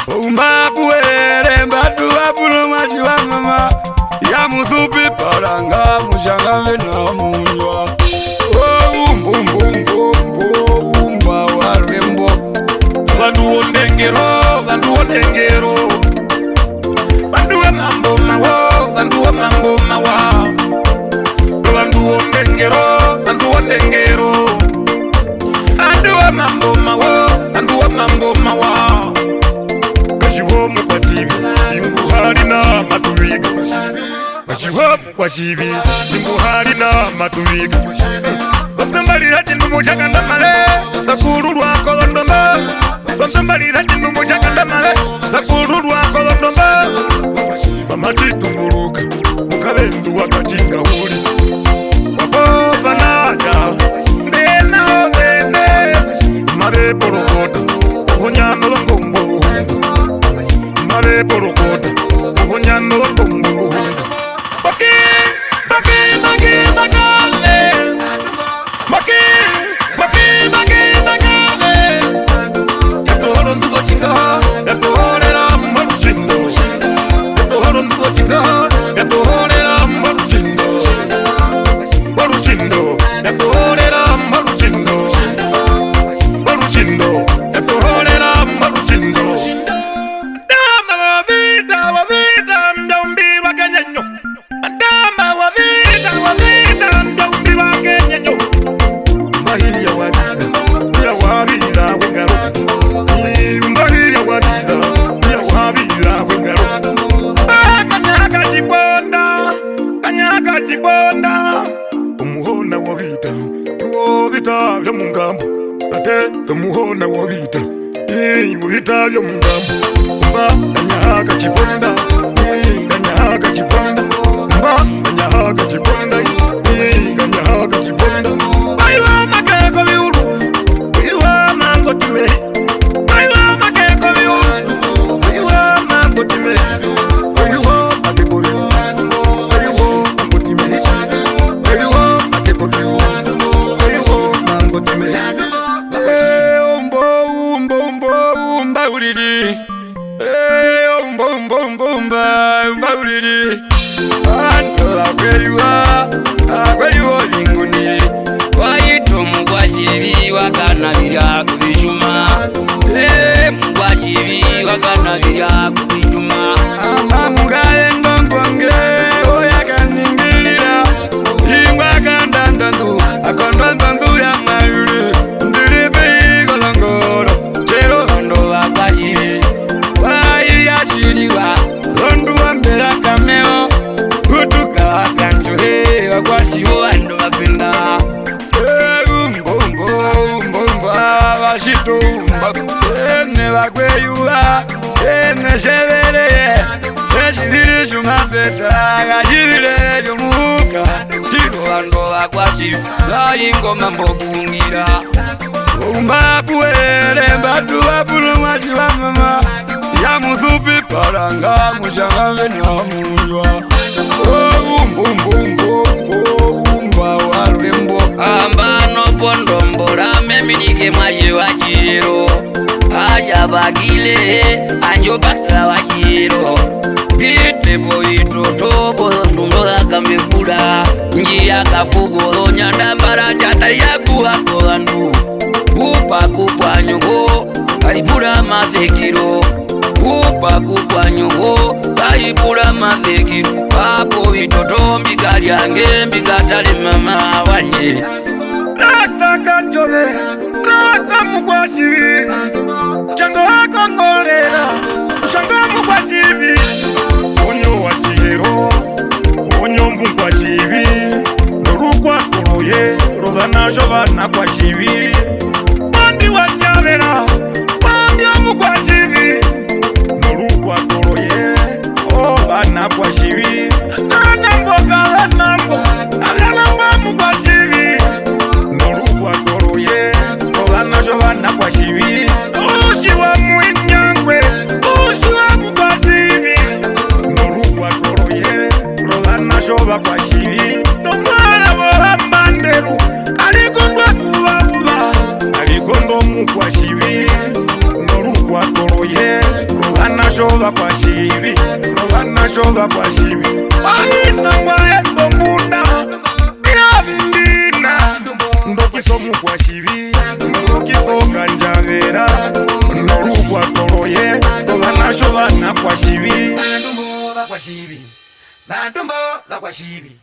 Umbapuere mbatu wapuno machiwa mama ya musupi paranga mushanga vena munjwa. Umba warembo bandu ondengero bandu wa mambo mawa bandu wa mambo mawa bandu ondengero bandu wa mambo mawa kashiwo mukwachibi imbuhari na matubiga kashiwo kwashibi imbuhari na matubiga Bambalira tindu muchakanda male bakuru lwako londomba Bambalira tindu muchakanda male bakuru lwako londomba Bamati tunguluka mukabendu wakachinga uli Wabova nada Ndena ovene Mare porokota Uhonyano longombo Mare porokota Uhonyano longombo Baki umuhona wabita vya mungambo ate umuhona wabita wabita vya mungambo mba kanyaga chiponda kanyaga chiponda mba kanyaga chiponda kanyaga chiponda aiwa makeko biulu aiwa mango time aiwa makeko biulu aiwa mango time aiwa makeko biulu Wakanabira kubijuma mugwajibi wakanabira kubijuma Amugaye ngongwange oyakaningirira Ingwa kandandandu akondondandu ya mayuri Ndiribe golongoro Chero bando wakashiri Wai yashiriwa Londu wambela kameo Kutuka wakanjohe Wakwashiwo wando wapenda Shitumba ene bakweyuwa ene shebereye eshirire shumapeta gashirire jumuka Chirwando bakwasi Ingoma mbogungira Umbapuere mbatu wapuno machiwa mama ya musupi paranga mushanga vena munjwa Umba warembo Ambano pondombora meminike mwaje wachiro Aja bagile anjo baksa wachiro Bite boito tobo ndundola kamekula Njia kapugo nyanda mbara jata ya kuhako andu Upa kupwa nyongo kaipura mazekiro Upa kupwa nyongo kaipura mazekiro Papo itoto mbikali yange mbikatale mama wanye Raksa kanjole, raksa mugwashibi Chango hako ngolera, chango mugwashibi Onyo wachiro, onyo mugwashibi Norukwa kuruye, rodana shovana kwashibi Bandi wanyavera, bandi mugwashibi Norukwa kuruye, obana kwashibi Anambo kalanambo, alanamba mugwashibi Jovana kwa shivi Ushiwa muinyangwe Ushiwa mukwa shivi Norukwa koroye Rolana shova kwa shivi Nomara woha manderu Aligondwa kuwa uva Aligondo mukwa shivi Norukwa koroye shova kwa shivi, bana shova kwa shivi. Aina mwae bombunda, ya bindina. Ndokisomu kwa shivi, ndokisoka njavera. Noru kwa toroye, bana shova na kwa shivi. Kwa shivi, bantumbo la kwa shivi.